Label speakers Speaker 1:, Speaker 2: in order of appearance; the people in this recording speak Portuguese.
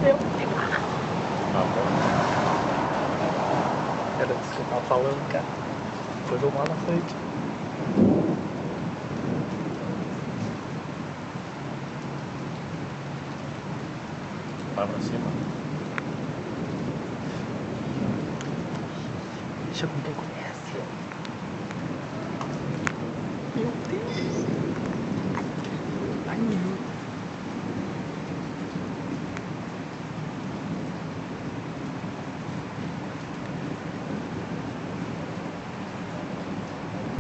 Speaker 1: meu.
Speaker 2: Tá bom.
Speaker 1: Era disso que eu tava falando, cara. Depois vamos lá na frente.
Speaker 2: Vai pra cima.
Speaker 1: Deixa eu contar